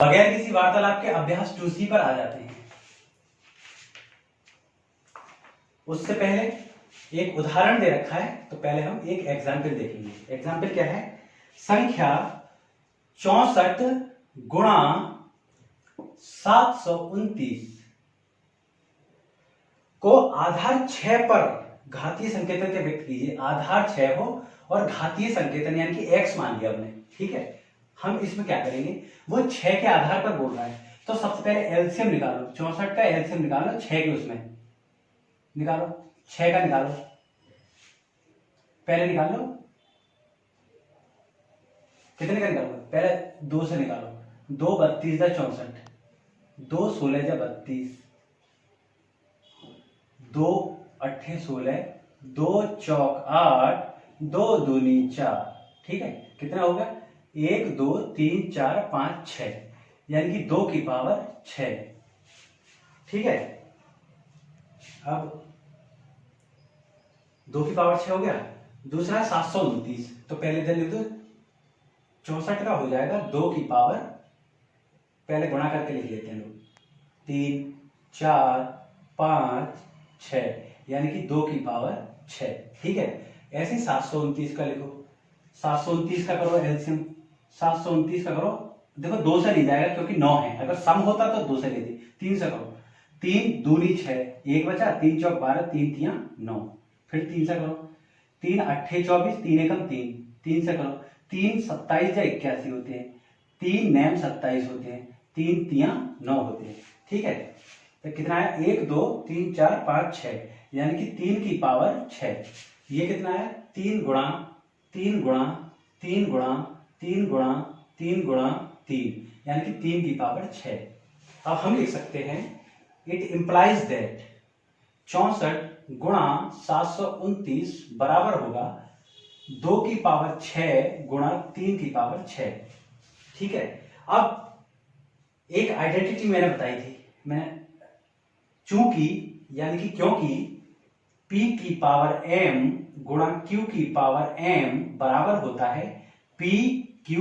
बगैर किसी वार्तालाप के अभ्यास 2C पर आ जाते हैं। उससे पहले एक उदाहरण दे रखा है, तो पहले हम एक एग्जाम्पल देखेंगे। एग्जाम्पल क्या है? संख्या 64 गुणा 729 को आधार 6 पर घातीय संकेतन से व्यक्त कीजिए। आधार 6 हो और घातीय संकेतन यानी कि x मान लिया हमने, ठीक है। हम इसमें क्या करेंगे, वो 6 के आधार पर बोल रहा है, तो सबसे पहले एलसीएम निकालो। 64 का एलसीएम निकालो, 6 के उसमें निकालो, 6 का निकालो, पहले निकाल लो। कितने का निकालो? पहले 2 से निकालो। 2 32 जा 64, 2 16 जा 32, 2 8 16, 2 चौक 8, 2 दूनी 4, ठीक है। कितना होगा? 1 2 3 4 5 6, यानी कि 2 की पावर 6, ठीक है। अब 2 की पावर 6 हो गया। दूसरा 729, तो पहले इधर लिख दो। 64 का हो जाएगा 2 की पावर, पहले गुणा करके लिख लेते हैं लोग, 3 4 5 6, यानी कि 2 की पावर 6, ठीक है। ऐसे 729 का लिखो। 729 का करो एलसीएम। 729 का करो, देखो 2 से नहीं जाएगा क्योंकि 9 है। अगर सम होता तो 2 से लेते। 3 से करो, 3 दूनी 6, 1 बचा, 3 चौक 12, 3 तियां 9। फिर 3 से करो, 3 8 24, 3 एकम 3, 3 से करो, 3 27 या 81 होते हैं, 3 नैम 27 होते हैं, 3 तियां 9 होते हैं, ठीक है। तो कितना है? 1 2 3 4 5 6, यानी कि 3 की पावर 6। ये कितना है? 3 गुणा 3 गुणा 3 गुणा 3 गुणा 3 गुणा 3, यानी कि 3 की पावर 6। अब हम लिख सकते हैं इट इंप्लाइज दैट 64 गुणा 729 बराबर होगा 2 की पावर 6 गुणा 3 की पावर 6, ठीक है। अब एक आइडेंटिटी मैंने बताई थी, मैं चूंकि यानी कि क्योंकि p की पावर m गुणा q की पावर m बराबर होता है p q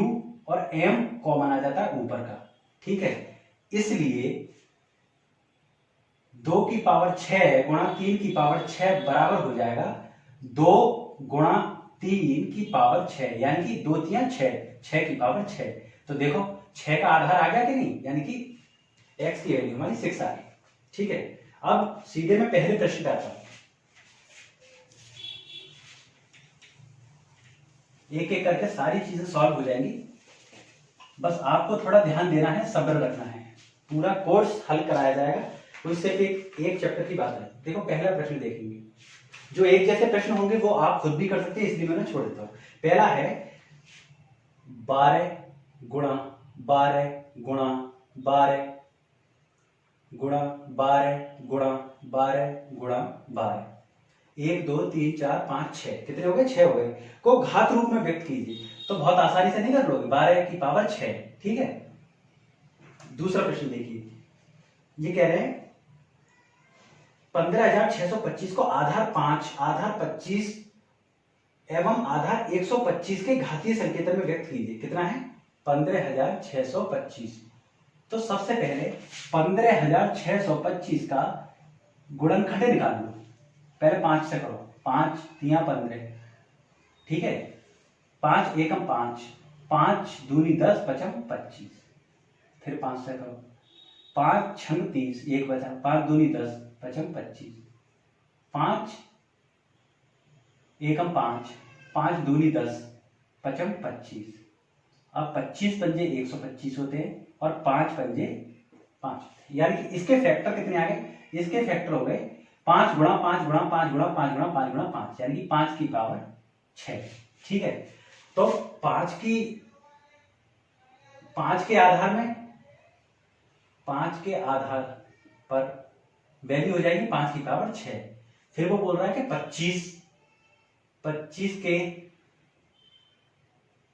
और m कॉमन आ जाता है ऊपर का, ठीक है। इसलिए 2 की पावर 6 गुणा 3 की पावर 6 बराबर हो जाएगा 2 गुणा 3 की पावर 6, यानी कि 2 तियां 6, 6 की पावर 6। तो देखो 6 का आधार आ गया कि नहीं, यानी कि x की वैल्यू हमारी 6 आ गई, ठीक है। अब सीधे मैं पहले प्रश्न पे आता हूं। एक एक करके सारी चीजें सॉल्व हो जाएंगी, बस आपको थोड़ा ध्यान देना है, सब्र रखना है। पूरा कोर्स हल कराया जाएगा, उससे एक चैप्टर की बात है। देखो पहला प्रश्न देखेंगे, जो एक जैसे प्रश्न होंगे वो आप खुद भी कर सकते हैं, इसलिए मैंने छोड़ देता हूं। पहला है 12 गुणा 12 गुणा 12 गुणा 12 गुणा 12 गुणा 12, 1 2 3 4 5 6, कितने हो गए? 6 हो गए, को घात रूप में व्यक्त कीजिए। तो बहुत आसानी से नहीं कर लोगे, 12 की पावर 6, ठीक है। दूसरा प्रश्न देखिए, ये कह रहे हैं 15,625 को आधार 5, आधार 25 एवं आधार 125 के घातीय संकेतन में व्यक्त कीजिए। कितना है? 15,625। तो सबसे पहले 15,625 का गुणनखंड निकाल लो। पहले 5 से करो, 5 तियां 15, ठीक है। 5 एकम 5, 5 दूनी 10, पचम 25। फिर 5 से करो, 5 छंग 30, 1 बचा, 5 दूनी 10, पचम 25, 5 एकम 5, 5 दूनी 10, पचम 25। अब 25 पंजे 125 होते हैं और 5 पंजे 5, यानी कि इसके फैक्टर कितने आ गए? इसके फैक्टर हो गए 5 गुणा 5 गुणा 5 गुणा 5 गुणा 5 गुणा 5, यानी कि 5 की पावर 6, ठीक है। तो 5 के आधार में 5 के आधार पर वैल्यू हो जाएगी 5 की पावर 6। फिर वो बोल रहा है कि 25 के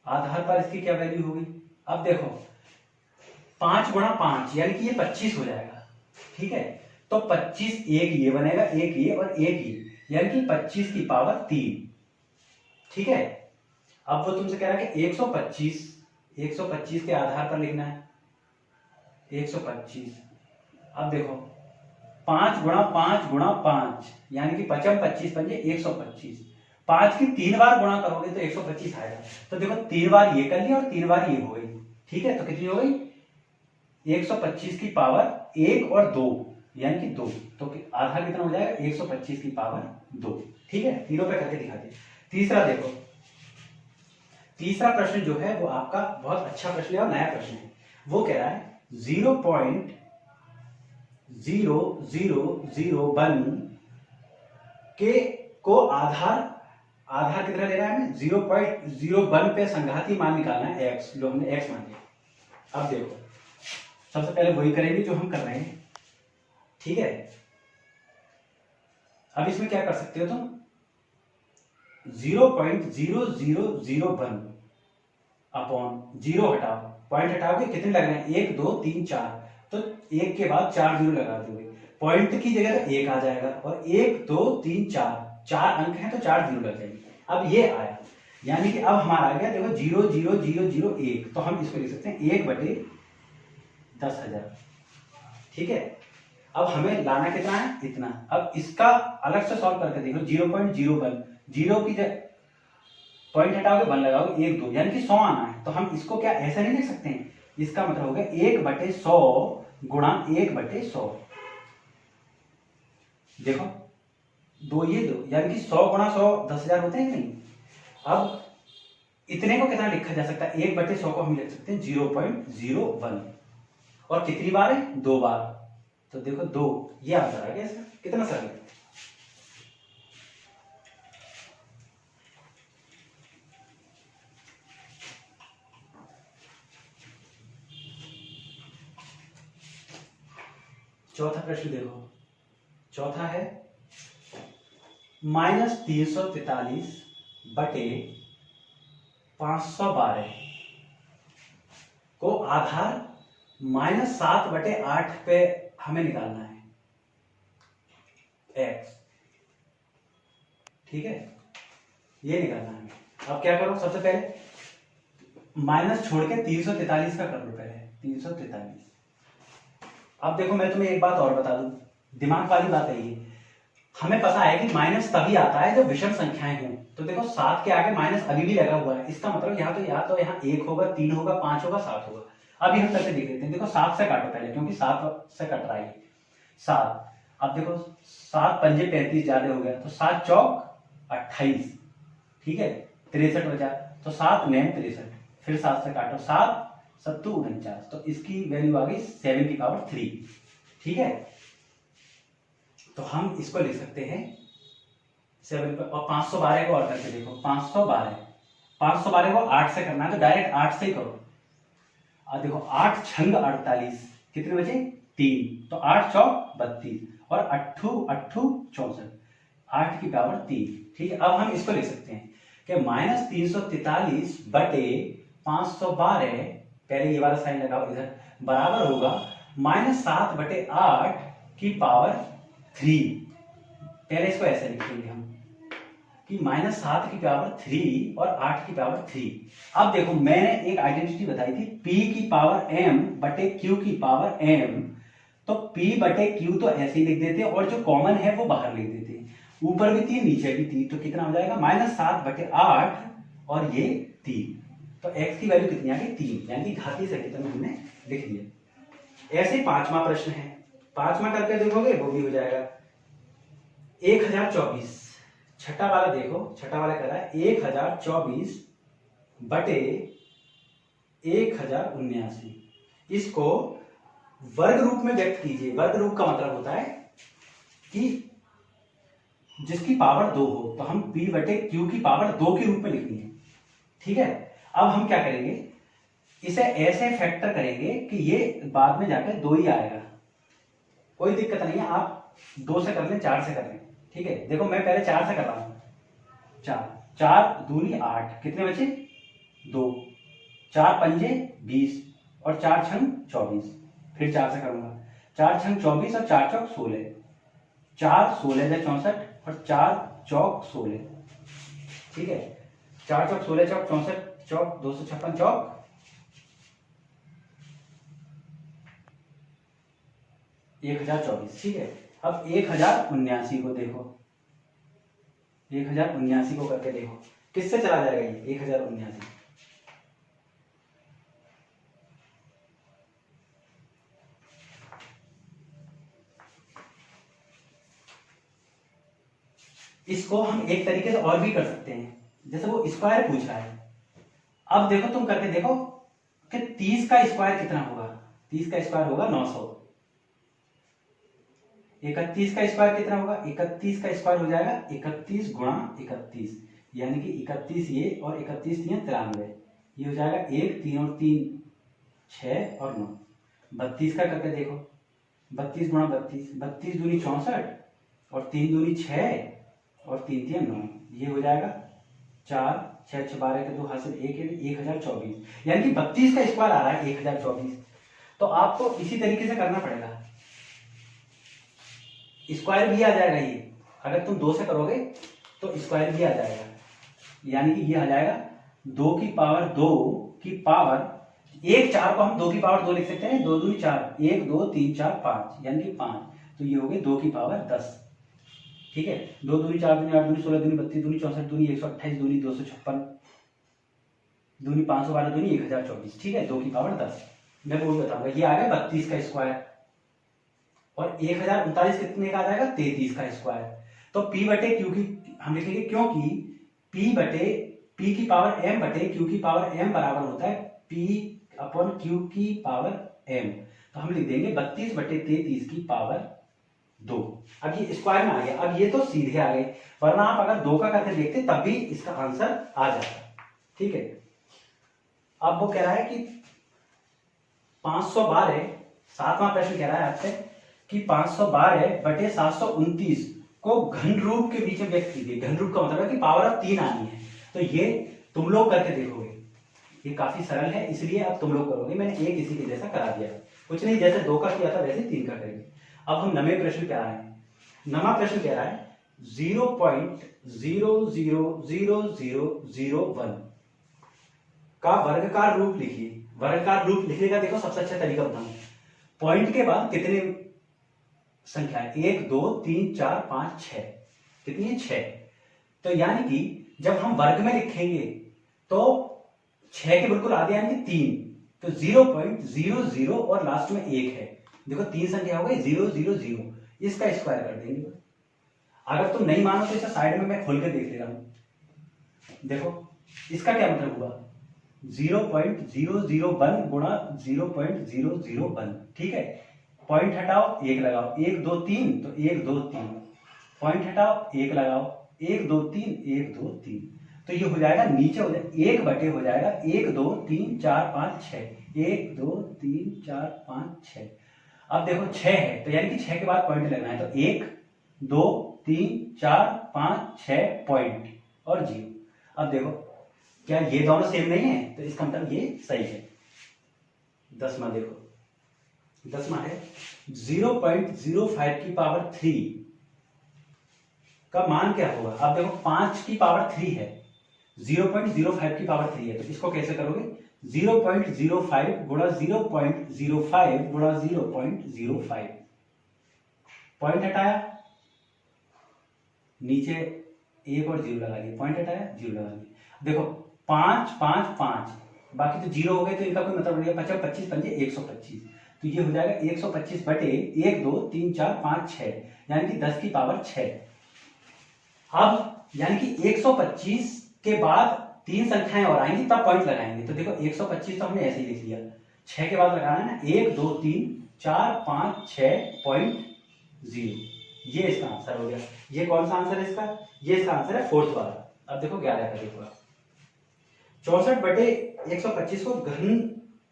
आधार पर इसकी क्या वैल्यू होगी? अब देखो 5 गुणा 5, यानी कि ये 25 हो जाएगा, ठीक है। तो 25, एक ये बनेगा, एक ये और एक ये, यानी कि 25 की पावर 3, ठीक है। अब वो तुमसे कह रहा है कि 125 के आधार पर लिखना है, 125। अब देखो 5 गुणा 5 गुणा 5 यानी कि 55 25 पंजे 125। 5 की 3 बार गुणा करोगे तो 125 आएगा। तो देखो 3 बार ये कर लिया और 3 बार ये हो गई। ठीक है, तो कितनी हो गई? 125 की पावर 1 और 2 यानी कि 2। तो आधा कितना हो जाएगा? 125 की पावर 2। ठीक है, तीनों पे करके दिखाते। तीसरा देखो, तीसरा प्रश्न जो है वो आपका बहुत अच्छा प्रश्न है और नया प्रश्न है। वो कह रहा है 0.0001 के को आधार कितना ले रहा है हमें? 0.01 पे संघाती मान निकालना है x। लो हमने x मान लिया। अब देखो सबसे पहले वही करेंगे जो हम कर रहे हैं। ठीक है, अब इसमें क्या कर सकते हो तुम? 0.0001 अपॉन 0 हटाओ, पॉइंट हटाओगे कितने लग रहे हैं? 1 2 3 4। तो 1 के बाद 4 जीरो लगा दोगे, पॉइंट की जगह तो 1 आ जाएगा और 1 2 3 4 अंक हैं तो 4 जीरो लग जाएंगे। अब ये आया, यानी कि अब हमारा आ गया देखो 0.0001। तो हम इसको लिख सकते हैं 1/10,000। ठीक है, अब हमें लाना कितना है? इतना। अब इसका अलग से सॉल्व करके देखो 0.01, जीरो की पॉइंट हटाओगे 1 लगाओगे 1 2 यानी कि 100 आना है। तो हम इसको क्या ऐसा नहीं लिख सकते हैं? इसका मतलब हो गया 1/100 गुणा 1/100। देखो 2 ये 2 यानी कि 100 गुणा 100 10,000 होते हैं नहीं। अब इतने को कितना लिखा जा सकता है? 1/100 को हम लिख सकते हैं 0.01। और कितनी बार है? 2 बार। तो देखो 2, ये आंसर आ गया इसका। कितना सरल है। चौथा प्रश्न देखो, चौथा है -343 बटे 512 को आधार -7/8 पे हमें निकालना है x। ठीक है, ये निकालना है। अब क्या करो? सबसे पहले माइनस छोड़ के 343 का कर लो पहले। 343। अब देखो मैं तुम्हें एक बात और बता दूं, दिमाग वाली बात है ये। हमें पता है कि माइनस तभी आता है जब विषम संख्याएं हों। तो देखो 7 के आगे माइनस अभी भी लगा हुआ है, इसका मतलब यहाँ तो यहाँ 1 होगा, 3 होगा, 5 होगा, 7 होगा। अभी हम करके देख लेते हैं। देखो 7 से काटो पहले, क्योंकि 7 से कट रहा है 7। अब देखो 7 पंजे 35 ज्यादा हो गया, तो 7 चौक 28। ठीक है, 63 बचा, तो 7 9 63। फिर 7 से काटो, 7 7 49, तो इसकी वैल्यू आ गई 7 की पावर 3। ठीक है, तो हम इसको लिख सकते हैं 7 और 512 को और करके देखो। 512 को 8 से करना है तो डायरेक्ट 8 से ही करो। और देखो 8 छंग 48, कितने बचे? 3। तो 8 चौक 32 और 8 64, 8 की पावर 3। ठीक है, अब हम इसको लिख सकते हैं कि -343 बटे 512, पहले ये वाला साइन लगाओ इधर, बराबर होगा -7/8 की पावर 3। पहले इसको ऐसे लिखेंगे हम कि -7 की पावर 3 और 8 की पावर 3। अब देखो मैंने एक आइडेंटिटी बताई थी, P की पावर m बटे Q की पावर m। तो P बटे Q तो ऐसे ही लिख देते हैं और जो कॉमन है वो बाहर लिख देते हैं। ऊपर भी 3 नीचे भी 3, तो कितना हो जाएगा? -7/8 और ये 3। तो x की वैल्यू कितनी आ गई? 3, यानी कि घातीय संकेतन में हमने लिख दिया। ऐसे 5वां प्रश्न है, 5वां करके देखोगे वो भी हो जाएगा 1024। छठा वाला देखो, छठा वाला कह रहा है 1024 बटे 1079। इसको वर्ग रूप में व्यक्त कीजिए। वर्ग रूप का मतलब होता है कि जिसकी पावर 2 हो, तो हम P बटे Q की पावर 2 के रूप में लिखनी है। ठीक है, अब हम क्या करेंगे? इसे ऐसे फैक्टर करेंगे कि ये बाद में जाकर 2 ही आएगा। कोई दिक्कत नहीं है, आप 2 से कर लें, 4 से कर लें। ठीक है, देखो मैं पहले 4 से कर रहा हूं। 4 दूनी 8, कितने बचे? 2। 4 पंजे 20 और 4 छंग 24। फिर 4 से करूंगा, 4 छंग 24 और 4 चौक 16। 4 16 64 और 4 चौक 16। ठीक है, 4 चौक 16 चौक 64 चौक 256 चौक 1024, ठीक है। अब 1079 को देखो, 1079 को करके देखो किससे चला जाएगा ये 1079। इसको हम एक तरीके से और भी कर सकते हैं, जैसे वो स्क्वायर पूछ रहा है। अब देखो तुम करके देखो कि 30 का स्क्वायर कितना होगा। 30 का स्क्वायर होगा 900। 31 का स्क्वायर कितना होगा, 31 का स्क्वायर हो जाएगा 31 गुणा 31, यानी कि 31 ये और 31 3 93, ये हो जाएगा 1 3 और 3 6 और 9। 32 का करके देखो, 32 गुणा 32, 32 दूनी 64 और 3 दूनी 6 और 3 3 9, ये हो जाएगा 4 6 6 12 के 2 हासिल 1024, यानी कि 32 का स्क्वायर आ रहा है 1024। तो आपको इसी तरीके से करना पड़ेगा, स्क्वायर भी आ जाएगा ये, अगर तुम 2 से करोगे तो स्क्वायर भी आ जाएगा, यानी कि ये आ जाएगा 2 की पावर 2 की पावर 1 4 को हम 2 की पावर 2 लिख सकते हैं, 2 दूनी 4, 1 2 3 4 5, यानी कि 5, तो ये हो गई 2 की पावर 10, ठीक है। 2 दूनी 4 दूनी 8 दूनी 16 दूनी 32 दूनी 64 दूनी 128 दूनी 256 दूनी 512 दूनी 1024, ठीक है, 2 की पावर 10। मैं वो बताऊंगा, ये आ गया 32 का स्क्वायर, और 1039 कितने का आ जाएगा, 33 का स्क्वायर। तो P बटे Q की हम लिखेंगे, क्योंकि P बटे P की पावर M बटे Q की पावर M बराबर होता है P अपॉन Q की पावर M, तो हम लिख देंगे 32 बटे 33 की पावर 2। अब ये स्क्वायर में आ गया, अब ये तो सीधे आ गए, वरना आप अगर 2 का करके देखते तब भी इसका आंसर आ जाता, ठीक है। अब वो कह रहा है कि 512, 7वां प्रश्न कह रहा है आपसे कि 512 बटे 729 को घन रूप के बीच में व्यक्त कीजिए। घन रूप का मतलब है कि पावर ऑफ 3 आनी है, तो ये तुम लोग करके देखोगे, ये काफी सरल है, इसलिए अब तुम लोग करोगे। मैंने एक इसी के जैसा करा दिया, कुछ नहीं, जैसे 2 का किया था वैसे 3 का करेंगे। अब हम नवे प्रश्न क्या है, नवा प्रश्न कह रहा है 0.000001 का वर्गकार रूप लिखिए। वर्गकार रूप लिखने का देखो सबसे अच्छा तरीका बताऊं, पॉइंट के बाद कितने संख्या है, 1 2 3 4 5 6, कितनी है 6, तो यानी कि जब हम वर्ग में लिखेंगे तो 6 के बिल्कुल आधे यानी कि 3, तो 0.00 और लास्ट में 1 है, देखो 3 संख्या हो गई 000, इसका स्क्वायर कर देंगे। अगर तुम नहीं मानो तो इसे साइड में मैं खोल के देख ले रहा हूं, देखो इसका क्या मतलब हुआ, 0.001 गुणा 0.001, ठीक है। पॉइंट हटाओ 1 लगाओ, 1 2 3, तो 1 2 3, पॉइंट हटाओ 1 लगाओ, 1 2 3 1 2 3, तो ये हो जाएगा नीचे हो जाएगा 1 बटे हो जाएगा 1 2 3 4 5 6, 1 2 3 4 5 6। अब देखो 6 है, तो यानी कि 6 के बाद पॉइंट लगना है, तो 1 2 3 4 5 6 पॉइंट और 0। अब देखो क्या ये दोनों सेम नहीं है, तो इसका मतलब ये सही है। 10वां देखो, 10वां है 0.05 की पावर 3 का मान क्या होगा। अब देखो 5 की पावर 3 है, 0.05 की पावर 3 है, तो इसको कैसे करोगे, 0.05 गुणा 0.05 गुणा 0.05, पॉइंट हटाया नीचे 1 और 0 लगा दिया, पॉइंट हटाया 0 लगा दिया। देखो 5 5 5, बाकी तो 0 हो गए, तो इनका कोई मतलब नहीं है, 25 25 पंजे 125, तो ये हो जाएगा 125 बटे 1 2 3 4 5 6, यानी कि 10 की पावर 6। अब यानी कि 125 के बाद 3 संख्याएं और आएंगी तब पॉइंट लगाएंगे, तो देखो 125 तो हमने ऐसे ही लिख लिया, 6 के बाद लगाना है ना, 1 2 3 4 5 6 पॉइंट 0, ये इसका आंसर हो गया। ये कौन सा आंसर है इसका, ये इसका आंसर है 4th वाला। अब देखो 11 का देखो, 64 बटे 125 को घन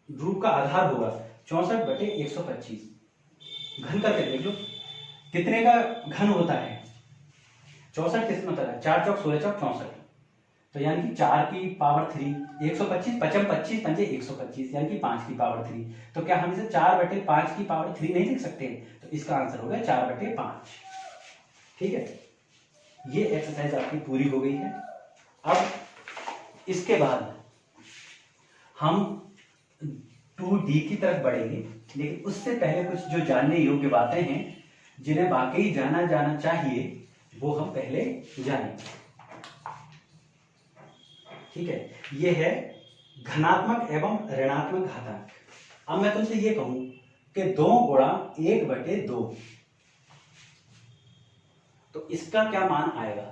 रूप का आधार होगा, 64 बटे 125 घन करके देख लो कितने का घन होता है, 64 कितना होता है, 4 चौक 16 चौक 64, तो यानी कि 4 की पावर 3, 125 55 25 पंजे 125, यानी कि 5 की पावर 3, तो क्या हम इसे 4 बटे 5 की पावर 3 नहीं लिख सकते, तो इसका आंसर हो गया 4 बटे 5, ठीक है। ये एक्सरसाइज आपकी पूरी हो गई है। अब इसके बाद हम 2d की तरफ बढ़ेंगे, लेकिन उससे पहले कुछ जो जानने योग्य बातें हैं जिन्हें वाकई जाना जाना चाहिए वो हम पहले जानें। ठीक है, ये है धनात्मक एवं ऋणात्मक घातांक। अब मैं तुमसे ये कहूं कि 2 गुणा 1/2, तो इसका क्या मान आएगा?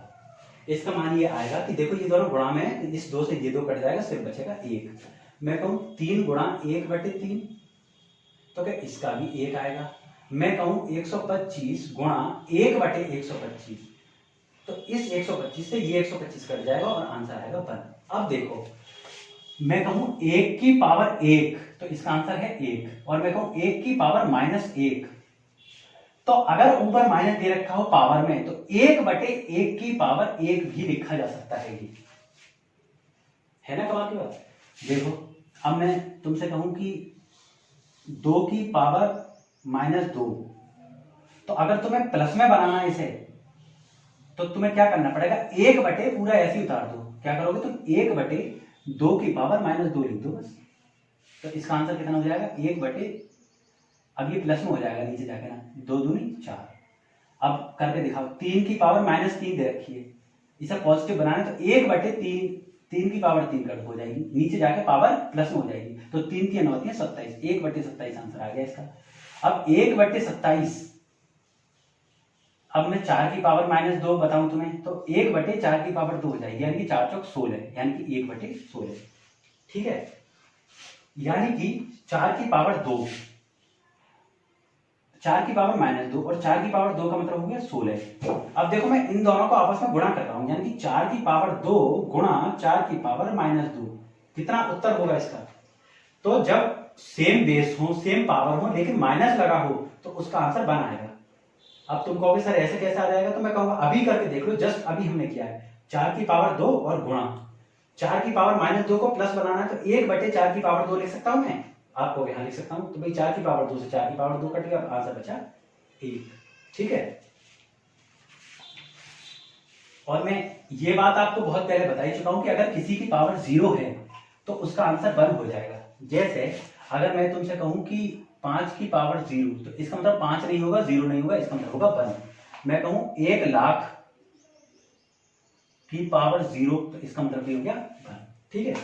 इसका मान ये आएगा कि देखो ये दोनों गुणा में, इस 2 से ये 2 कट जाएगा, सिर्फ बचेगा 1। मैं कहूं 3 गुणा 1/3, तो क्या इसका भी 1 आएगा। मैं कहूं 125 गुणा 1/125, तो इस 125 से ये 125 कट जाएगा और आंसर आएगा 1। अब देखो मैं कहूं 1 की पावर 1, तो इसका आंसर है 1, और मैं कहूं 1 की पावर -1, तो अगर ऊपर माइनस दे रखा हो पावर में, तो 1/1 की पावर 1 भी लिखा जा सकता है। ये है ना कमाल की बात। देखो अब मैं तुमसे कहूं कि 2 की पावर -2, तो अगर तुम्हें प्लस में बनाना है इसे, तो तुम्हें क्या करना पड़ेगा, 1 पूरा ऐसे ही उतार दो। क्या करोगे तुम, 1/2 की पावर -2 लिख दो बस। तो इसका आंसर कितना हो जाएगा, 1/, अब ये प्लस में हो जाएगा नीचे जाके ना, 2 दूनी 4। अब करके दिखाओ, 3 की पावर -3 दे रखी है, इसे पॉजिटिव बनाना है तो 1/3, 3 की पावर 3 कर हो जाएगी, नीचे जाके पावर प्लस में हो जाएगी, तो 3 की 9 होती है 27, 1/27 आंसर आ गया इसका। अब 1/27, अब मैं 4 की पावर -2 बताऊं तुम्हें, तो 1/4 की पावर 2 हो जाएगी, यानी कि 4 चौक 16, यानी कि 1/16। ठीक है, यानी कि 4 की पावर 2, 4 की पावर -2 और 4 की पावर 2 का मतलब हो गया 16। अब देखो मैं इन दोनों को आपस में गुणा कर रहा हूं, यानी कि 4 की पावर 2 गुणा 4 की पावर -2, कितना उत्तर होगा इसका। तो जब सेम बेस हो, सेम पावर हो, लेकिन माइनस लगा हो, तो उसका आंसर 1 आएगा। अब तुम कहोगे सर ऐसे कैसे आ जाएगा, तो मैं कहूंगा अभी करके देख लो, जस्ट अभी हमने किया है, 4 की पावर 2 और गुणा 4 की पावर -2 को प्लस बनाना है, तो 1/4 की पावर 2 लिख सकता हूं मैं, आपको यहां लिख सकता हूं, तो भाई 4 की पावर 2 से 4 की पावर 2 कट गया, आंसर बचा 1। ठीक है, और मैं ये बात आपको बहुत पहले बता ही चुका हूं कि अगर किसी की पावर 0 है तो उसका आंसर 1 हो जाएगा। जैसे अगर मैं तुमसे कहूं कि 5 की पावर 0, तो इसका मतलब 5 नहीं होगा, 0 नहीं होगा, इसका मतलब होगा 1। मैं कहूं 1 लाख की पावर 0, तो इसका मतलब भी हो गया 1। ठीक है,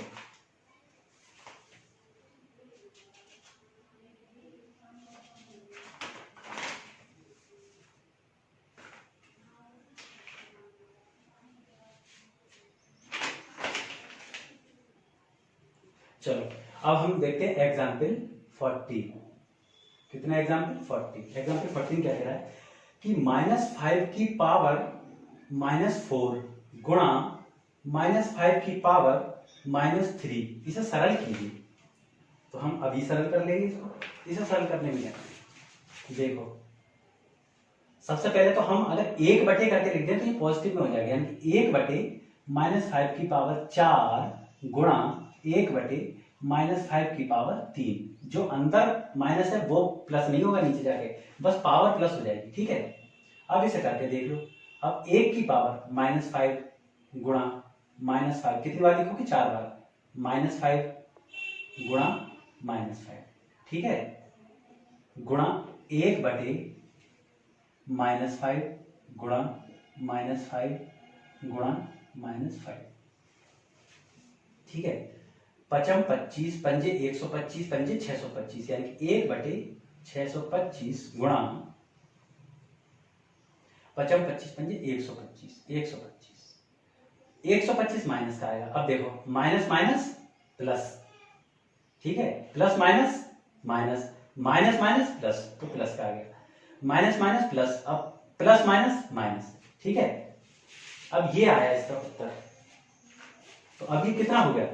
चलो अब हम देखते हैं एग्जाम्पल 40। कितना एग्जाम्पल 40। एग्जाम्पल 14 क्या कह रहा है कि -5 की पावर -4 गुणा -5 की पावर -3, इसे सरल कीजिए। तो हम अभी सरल कर लेंगे इसको। इसे सरल करने में देखो सबसे पहले तो हम अगर 1/, करके लिख दें तो ये पॉजिटिव में हो जाएगा, यानी कि 1/, -5 की पावर 4 गुणा 1/, -5 की पावर 3। जो अंदर माइनस है वो प्लस नहीं होगा, नीचे जाके बस पावर प्लस हो जाएगी। ठीक है, अब इसे करके देख लो। अब 1 की पावर -5 गुणा -5, कितनी बार लिखोगे, 4 बार, -5 गुणा -5। ठीक है, गुणा 1/, -5 गुणा -5 गुणा -5। ठीक है, 5 25 पंजे 125 पंजे 625, यानी कि 1/625 गुणा 5 25 पंजे 125 125 माइनस का आएगा। अब देखो माइनस माइनस प्लस, ठीक है, plus minus minus, minus minus plus, तो प्लस का आ गया, माइनस माइनस प्लस, अब प्लस माइनस माइनस। ठीक है, अब ये आया इसका उत्तर। तो अब ये कितना हो गया।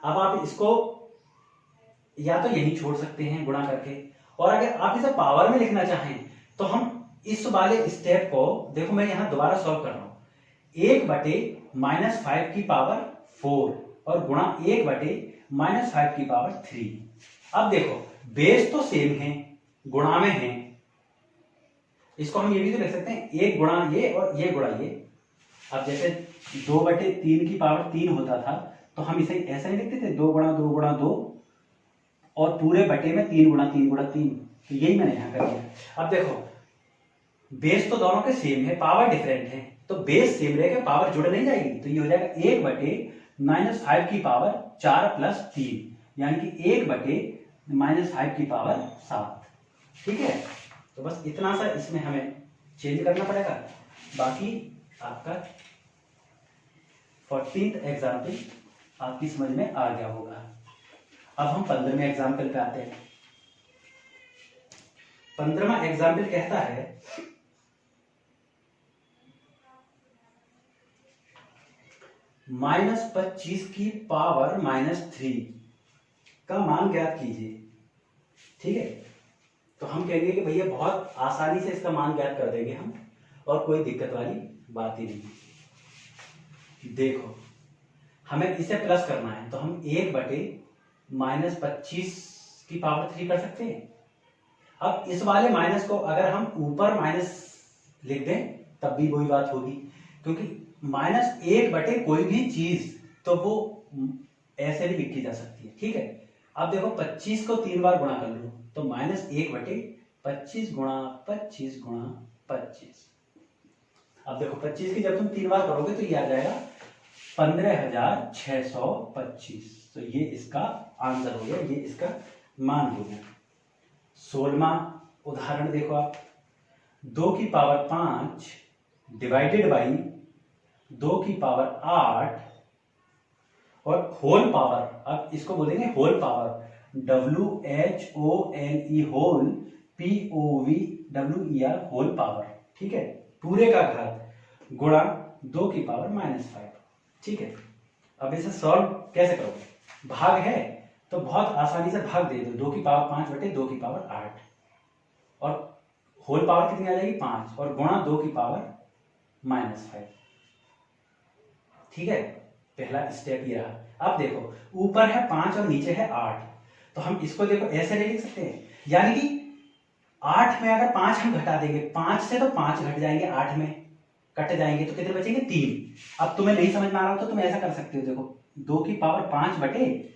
अब आप इसको या तो यही छोड़ सकते हैं गुणा करके, और अगर आप इसे पावर में लिखना चाहें तो हम इस वाले स्टेप को, देखो मैं यहां दोबारा सॉल्व कर रहा हूं, 1/-5 की पावर 4 और गुणा 1/-5 की पावर 3। अब देखो बेस तो सेम है, गुणा में है, इसको हम ये भी तो लिख सकते हैं 1 गुणा ये और ये गुणा ये। अब जैसे 2/3 की पावर 3 होता था तो हम इसे ऐसा नहीं लिखते थे, 2 गुणा 2 गुणा 2 और पूरे बटे में 3 गुणा 3 गुणा 3, तो यही मैंने यहाँ कर दिया। अब देखो बेस तो दोनों के सेम है, पावर डिफरेंट है, तो बेस सेम रहेगा, पावर जुड़ नहीं जाएगी, तो ये हो जाएगा 1 बटे -5 की पावर 4 प्लस 3, यानी कि 1 बटे -5 की पावर 7। ठीक है, तो बस इतना सा इसमें हमें चेंज करना पड़ेगा, बाकी आपका 14th एग्जाम्पल आपकी समझ में आ गया होगा। अब हम 15वें एग्जाम्पल पे आते हैं। 15वां एग्जाम्पल कहता है -25 की पावर -3 का मान ज्ञात कीजिए। ठीक है, तो हम कहेंगे कि भैया बहुत आसानी से इसका मान ज्ञात कर देंगे हम, और कोई दिक्कत वाली बात ही नहीं। देखो हमें इसे प्लस करना है, तो हम 1 बटे -25 की पावर 3 कर सकते हैं। अब इस वाले माइनस को अगर हम ऊपर माइनस लिख दें तब भी वही बात होगी, क्योंकि -1 बटे कोई भी चीज तो वो ऐसे भी लिखी जा सकती है। ठीक है, अब देखो 25 को 3 बार गुणा कर लो, तो -1 बटे 25 गुणा 25 गुणा 25। अब देखो 25 की जब तुम 3 बार करोगे तो ये आ जाएगा 15,625। तो ये इसका आंसर हो गया, ये इसका मान हो गया। 16वां उदाहरण देखो आप, 2 की पावर 5 डिवाइडेड बाई 2 की पावर 8 और होल पावर, अब इसको बोलेंगे whole power, WHOLE whole POVWER whole power. ठीक है, पूरे का घात गुणा 2 की पावर -5। ठीक है, अब इसे सॉल्व कैसे करोगे? भाग है तो बहुत आसानी से भाग दे दो, 2 की पावर 5 बटे 2 की पावर 8, और होल पावर कितनी आ जाएगी 5, और गुणा 2 की पावर -5। ठीक है, पहला स्टेप ये रहा। अब देखो ऊपर है 5 और नीचे है 8, तो हम इसको देखो ऐसे नहीं लिख सकते हैं, यानी कि 8 में अगर 5 हम घटा देंगे, 5 से तो 5 घट जाएंगे, 8 में कट जाएंगे, तो कितने बचेंगे 3। अब तुम्हें नहीं समझ में आ रहा हो तो तुम ऐसा कर सकते हो, देखो 2 की पावर 5 बटे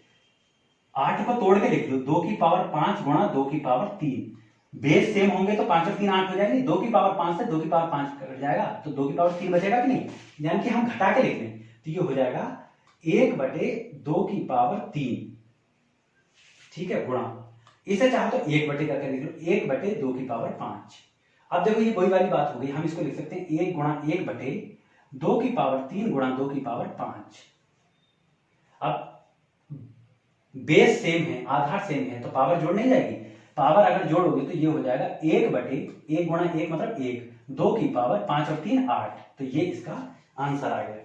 8 को तोड़ के लिख लो, 2 की पावर 5 गुणा 2 की पावर 3। बेस सेम होंगे तो 5 और 3 8 हो जाएंगे, 2 की पावर 5 से 2 की पावर 5 कट जाएगा, तो 2 की पावर 3 बचेगा कि नहीं, यानी कि हम घटा के लिख लें, तो ये हो जाएगा 1 बटे 2 की पावर 3। ठीक है, गुणा, इसे चाहो तो 1 बटे करके लिख लो, 1 बटे 2 की पावर 5। अब देखो ये वही वाली बात हो गई, हम इसको लिख सकते हैं 1 गुणा 1 बटे 2 की पावर 3 गुणा 2 की पावर 5। अब बेस सेम है, आधार सेम है, तो पावर जोड़ नहीं जाएगी, पावर अगर जोड़ोगे तो ये हो जाएगा 1 बटे 1 गुणा 1 मतलब 1, 2 की पावर 5 और 3 8, तो ये इसका आंसर आ गया।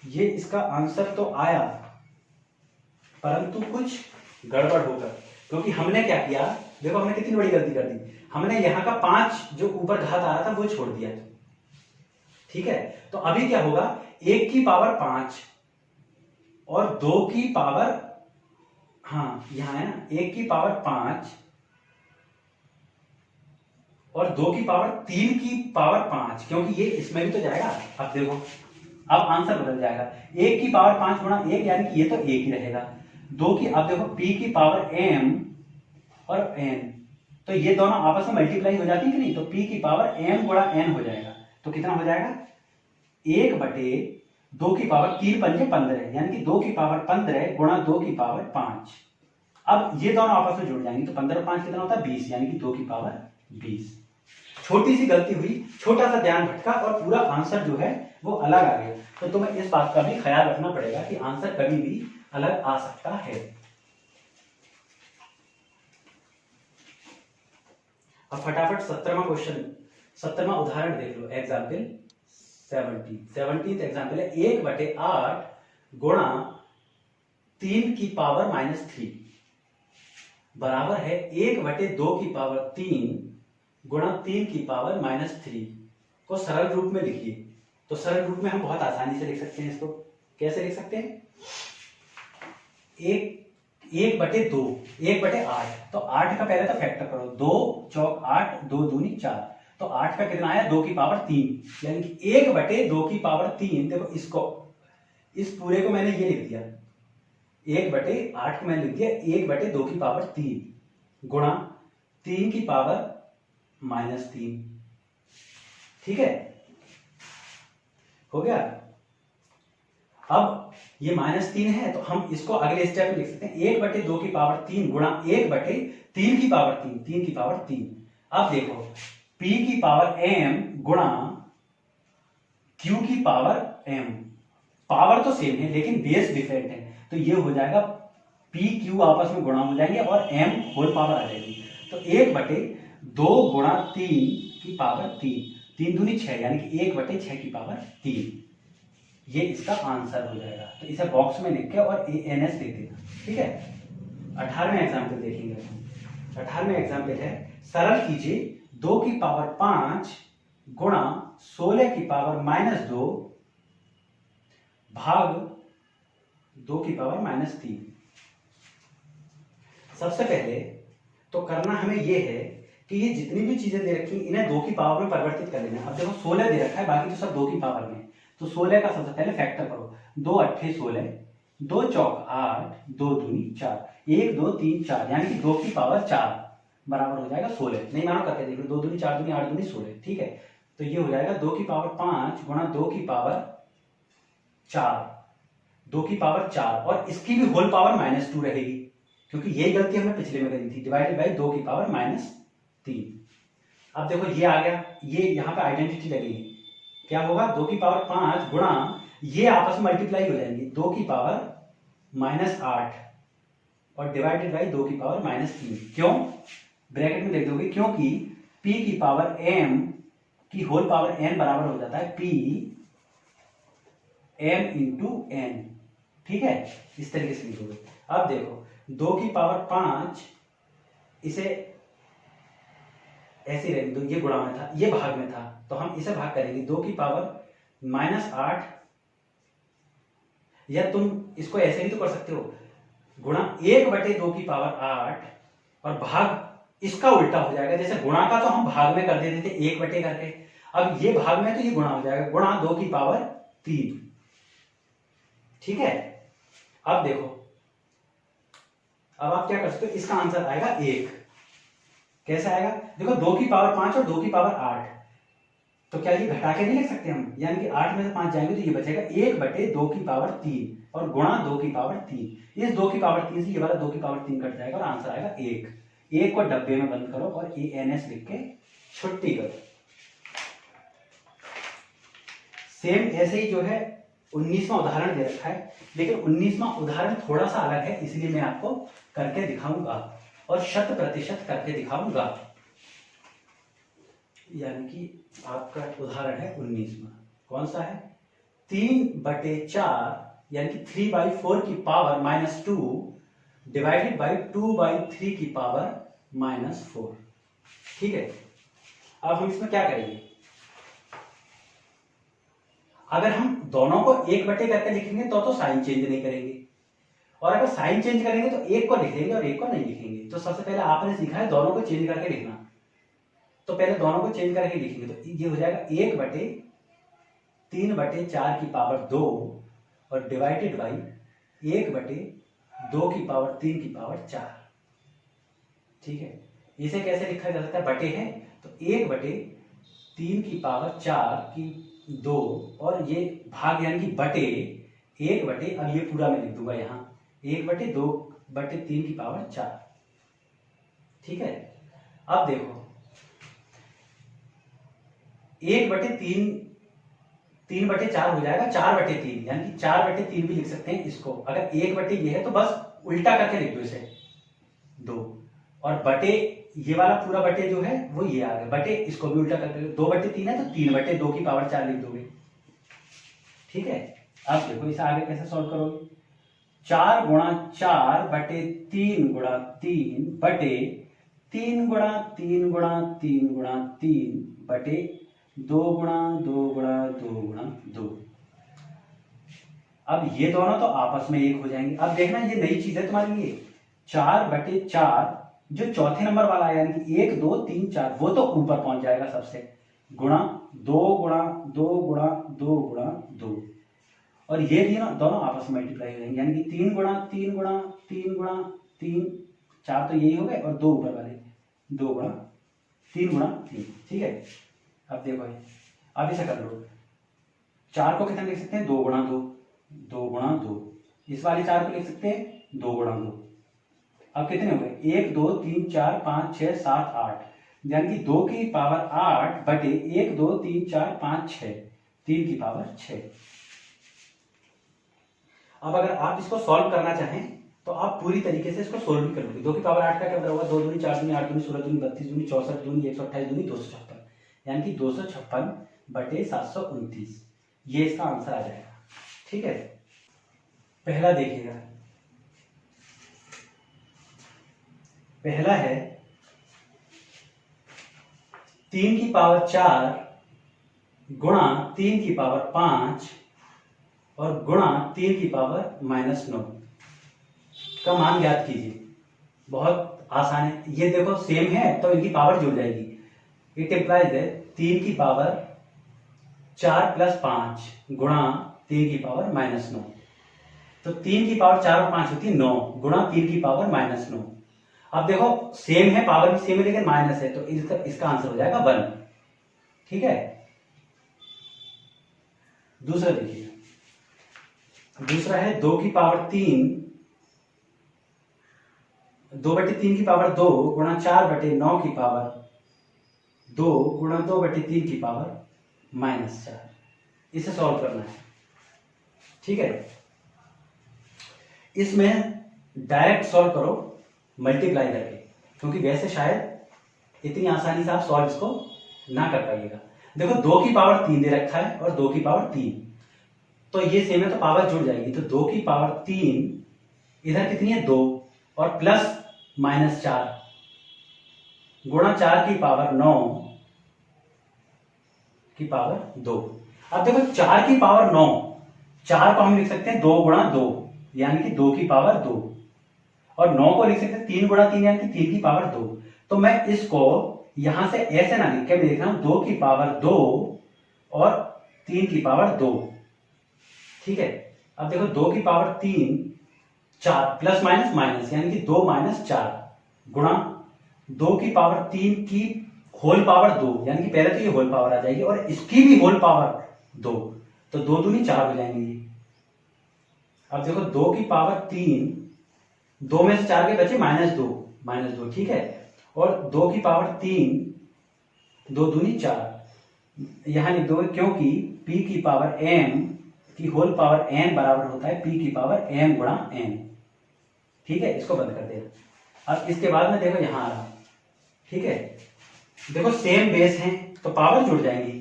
ये इसका आंसर तो आया, परंतु कुछ गड़बड़ होकर, क्योंकि हमने क्या किया, देखो हमने कितनी बड़ी गलती कर दी, हमने यहां का 5 जो ऊपर घात आ रहा था वो छोड़ दिया। ठीक है, तो अभी क्या होगा, 1 की पावर 5 और 2 की पावर, हाँ यहां है ना, 1 की पावर 5 और 2 की पावर 3 की पावर 5, क्योंकि ये इसमें भी तो जाएगा। अब देखो अब आंसर बदल जाएगा, 1 की पावर 5 गुणा 1, यानी कि ये तो 1 ही रहेगा, 2 की, अब देखो p की पावर m और n, तो ये दोनों आपस में मल्टीप्लाई हो जाती है कि नहीं, तो p की पावर m गुणा n हो जाएगा, तो कितना हो जाएगा 1 बटे 2 की पावर 3 पंजे 15, यानी कि 2 की पावर 15 गुणा 2 की पावर 5। अब ये दोनों आपस में जुड़ जाएंगे, तो 15 और 5 कितना होता है 20, यानी कि 2 की पावर 20। छोटी सी गलती हुई, छोटा सा ध्यान भटका और पूरा आंसर जो है वो अलग आ गया, तो तुम्हें इस बात का भी ख्याल रखना पड़ेगा कि आंसर कभी भी अलग आ सकता है। अब फटाफट 17वां क्वेश्चन, 17वां उदाहरण देख लो, एग्जाम्पल 17th एग्जाम्पल है, 1 बटे 8 गुणा 3 की पावर -3 बराबर है 1 बटे 2 की पावर 3 गुणा 3 की पावर -3 को सरल रूप में लिखिए। तो सरल रूप में हम बहुत आसानी से लिख सकते हैं इसको, कैसे लिख सकते हैं, 1 बटे 2, 1 बटे 8, तो 8 का पहले तो फैक्टर करो, 2 चौक 8, 2 दूनी 4, तो 8 का कितना आया 2 की पावर 3, यानी कि 1 बटे 2 की पावर 3। देखो इसको, इस पूरे को मैंने ये लिख दिया, 1/8 को मैंने लिख दिया 1/2 की पावर 3 गुणा 3 की पावर -3। ठीक है, हो गया। अब ये -3 है तो हम इसको अगले स्टेप में लिख सकते हैं 1/2 की पावर 3 गुणा 1/3 की पावर 3 की पावर 3। अब देखो p की पावर m गुणा q की पावर m, पावर तो सेम है लेकिन बेस डिफरेंट है, तो ये हो जाएगा p q आपस में गुणा हो जाएंगे और m होल पावर आ जाएगी। तो 1/2 गुणा 3 की पावर 3, 3 दूनी 6 यानी कि 1/6 की पावर 3, ये इसका आंसर हो जाएगा। तो इसे बॉक्स में लिख के और ANS लिख देना। ठीक है, 18वें एग्जाम्पल देखेंगे। 18वें एग्जाम्पल है सरल कीजिए 2 की पावर 5 गुणा 16 की पावर -2 भाग 2 की पावर -3। सबसे पहले तो करना हमें यह है कि ये जितनी भी चीजें दे रखी इन्हें 2 की पावर में परिवर्तित कर लेना। अब देखो 16 दे रखा है, बाकी तो सब 2 की पावर में, तो 16 का सबसे पहले फैक्टर करो। 2 8 16, 2 चौक 8, 2 दूनी 4, 1 2 3 4 यानी कि 2 की पावर 4 बराबर हो जाएगा 16। नहीं मानो करके देख लो, 2 दूनी 4 दूनी 8 दूनी 16। ठीक है, तो ये हो जाएगा 2 की पावर 5 गुणा 2 की पावर 4, 2 की पावर 4 और इसकी भी होल पावर -2 रहेगी, क्योंकि यही गलती हमने पिछले में करी थी, डिवाइडेड बाई 2 की पावर -3। अब देखो ये आ गया, ये यहां पे आइडेंटिटी लगेगी, क्या होगा 2 की पावर 5 गुणा ये आपस में मल्टीप्लाई हो जाएंगे 2 की पावर -8 और डिवाइडेड बाई 2 की पावर -3। क्यों, ब्रैकेट में लिख दोगे क्योंकि p की पावर m की होल पावर n बराबर हो जाता है p m इंटू n। ठीक है, इस तरीके से लिखोगे। अब देखो 2 की पावर 5 इसे ऐसे ही रहेगी, तो ये गुणा में था, ये भाग में था, तो हम इसे भाग करेंगे 2 की पावर -8, या तुम इसको ऐसे भी तो कर सकते हो गुणा 1/2 की पावर 8 और भाग इसका उल्टा हो जाएगा। जैसे गुणा का तो हम भाग में कर देते थे 1/, करके, अब ये भाग में तो ये गुणा हो जाएगा गुणा 2 की पावर 3। ठीक है, अब देखो, अब आप क्या कर सकते हो, इसका आंसर आएगा 1। कैसे आएगा, देखो 2 की पावर 5 और 2 की पावर 8, तो क्या ये घटा के नहीं लिख सकते हम, यानी कि 8 में से 5 जाएंगे तो ये बचेगा 1/2 की पावर 3 और गुणा 2 की पावर 3। इस 2 की पावर 3 से ये वाला 2 की पावर 3 कट जाएगा और आंसर आएगा 1। 1 को डब्बे में बंद करो और ANS लिख के छुट्टी करो। सेम ऐसे ही जो है 19वां उदाहरण दे रखा है, लेकिन 19वां उदाहरण थोड़ा सा अलग है, इसलिए मैं आपको करके दिखाऊंगा और 100% करके दिखाऊंगा। यानी कि आपका उदाहरण है 19वां, कौन सा है, 3/4 यानी कि 3/4 की पावर -2 डिवाइडेड बाई 2/3 की पावर -4। ठीक है, अब हम इसमें क्या करेंगे, अगर हम दोनों को 1/, करके लिखेंगे तो साइन चेंज नहीं करेंगे, और अगर साइन चेंज करेंगे तो एक को लिखेंगे और एक को नहीं लिखेंगे। तो सबसे पहले आपने सीखा है दोनों को चेंज करके लिखना, तो पहले दोनों को चेंज करके लिखेंगे, तो ये हो जाएगा 1/3/4 की पावर 2 और डिवाइडेड बाई 1/2 की पावर 3 की पावर 4। ठीक है, इसे कैसे लिखा जा सकता है, बटे है तो 1/3 की पावर 4 की 2 और ये भाग यानी कि बटे 1/, अब ये पूरा मैं लिख दूंगा यहाँ 1/2/3 की पावर 4। ठीक है, अब देखो 1/3 3/4 हो जाएगा 4/3, यानी कि 4/3 भी लिख सकते हैं इसको। अगर 1/, ये है तो बस उल्टा करके लिख दो इसे 2, और बटे ये वाला पूरा बटे जो है वो ये आ गया, बटे इसको भी उल्टा करके 2/3 है तो 3/2 की पावर 4 लिख दोगे। ठीक है, अब देखो इसे आगे कैसे सॉल्व करोगे, 4 गुणा 4/3 गुणा 3 बटे 3 गुणा 3 गुणा 3 गुणा 3 बटे 2 गुणा 2 गुणा 2 गुणा 2। अब ये दोनों तो आपस में एक हो जाएंगे। अब देखना ये नई चीज है तुम्हारे लिए, 4/4 जो चौथे नंबर वाला है यानी कि 1 2 3 4 वो तो ऊपर पहुंच जाएगा सबसे, गुणा 2 गुणा 2 गुणा 2 गुणा 2, और ये भी ना दोनों आपस में मल्टीप्लाई हो जाएंगे, यानी कि 3 गुणा 3 गुणा 3 गुणा 3, 4 तो यही हो गए और 2 ऊपर वाले 2 गुणा 3 गुणा 3। ठीक है, अब देखो अब इसे कर लो। 4 को कितना लिख सकते हैं, 2 गुणा 2, 2 गुणा 2। इस वाले 4 को लिख सकते हैं 2 गुणा 2। अब कितने हो गए, 1 2 3 4 5 6 7 8, यानी कि 2 की पावर 8 बटे 1 2 3 4 5 6, 3 की पावर 6। अब अगर आप इसको सॉल्व करना चाहें तो आप पूरी तरीके से इसको सोल्व भी कर लोगे। 2 की पावर 8 का क्या होगा, 2 दूनी 4 दूनी 8 दूनी 16 दूनी 32 दूनी 64 दूनी 128 दूनी 256, यानी कि 256 बटे 729, ये इसका आंसर आ जाएगा। ठीक है, पहला देखिएगा, पहला है 3 की पावर 4 गुणा 3 की पावर 5 और गुणा 3 की पावर -9 का मान ज्ञात कीजिए। बहुत आसान है, ये देखो सेम है तो इनकी पावर जुड़ जाएगी। इट इम्प्लाइज है 3 की पावर 4 प्लस 5 गुणा 3 की पावर -9, तो 3 की पावर 4 और 5 होती है 9 गुणा 3 की पावर -9। अब देखो सेम है, पावर भी सेम है लेकिन माइनस है, तो इसका आंसर हो जाएगा 1। ठीक है, दूसरा देखिए, दूसरा है 2 की पावर 3 2 बटे 3 की पावर 2 गुणा 4 बटे 9 की पावर 2 गुणा 2 बटे 3 की पावर -4। इसे सॉल्व करना है। ठीक है, इसमें डायरेक्ट सॉल्व करो मल्टीप्लाई करके, क्योंकि वैसे शायद इतनी आसानी से आप सॉल्व इसको ना कर पाइएगा। देखो 2 की पावर 3 दे रखा है और 2 की पावर 3, तो ये सेम है तो पावर जुड़ जाएगी, तो 2 की पावर 3 इधर कितनी है 2 और प्लस -4 गुणा 4 की पावर 9 की पावर 2। अब देखो 4 की पावर 9, 4 को हम लिख सकते हैं 2 गुणा 2 यानी कि 2 की पावर 2, और 9 को लिख सकते हैं 3 गुणा 3 यानी कि 3 की पावर 2। तो मैं इसको यहां से ऐसे ना लिख के मैं लिख रहा हूं 2 की पावर 2 और 3 की पावर 2। ठीक है, अब देखो 2 की पावर 3 4 प्लस माइनस माइनस यानी कि 2 - 4 गुणा 2 की पावर 3 की होल पावर 2, यानी कि पहले तो ये होल पावर आ जाएगी और इसकी भी होल पावर 2, तो 2 दूनी 4 हो जाएंगे। अब देखो 2 की पावर 3, 2 में से 4 के बचे -2। ठीक है, और 2 की पावर 3 2 दूनी 4 यहां लिख दो, क्योंकि p की पावर m की होल पावर n बराबर होता है p की पावर m गुणा n। ठीक है, इसको बंद कर देना। अब इसके बाद में देखो यहां आ रहा, ठीक है, देखो सेम बेस है तो पावर जुड़ जाएंगी।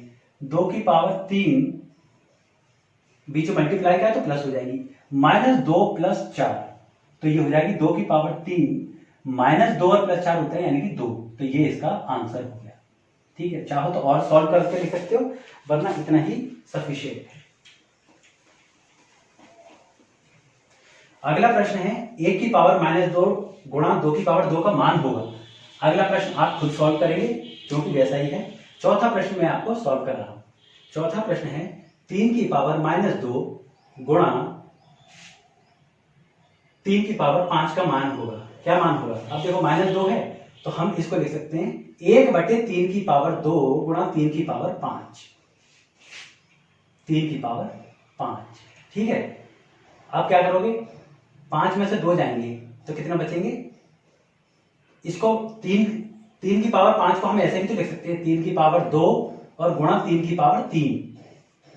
2 की पावर 3 बीच में मल्टीप्लाई किया तो प्लस हो जाएगी, -2 + 4, तो ये हो जाएगी 2 की पावर 3 -2 और +4 होता है यानी कि 2, तो ये इसका आंसर हो गया। ठीक है, चाहो तो और सॉल्व करके लिख सकते हो, वरना इतना ही सफिशिएंट है। अगला प्रश्न है 1 की पावर -2 गुणा 2 की पावर 2 का मान होगा। अगला प्रश्न आप खुद सॉल्व करेंगे क्योंकि वैसा ही है। चौथा प्रश्न मैं आपको सॉल्व कर रहा हूं। चौथा प्रश्न है 3 की पावर -2 गुणा 3 की पावर 5 का मान होगा। क्या मान होगा? अब देखो -2 है तो हम इसको लिख सकते हैं 1/3 की पावर 2 गुणा 3 की पावर 5, 3 की पावर 5। ठीक है, आप क्या करोगे, 5 में से 2 जाएंगे तो कितना बचेंगे, इसको 3 की पावर 5 को हम ऐसे भी तो लिख सकते हैं 3 की पावर 2 और गुणा 3 की पावर 3,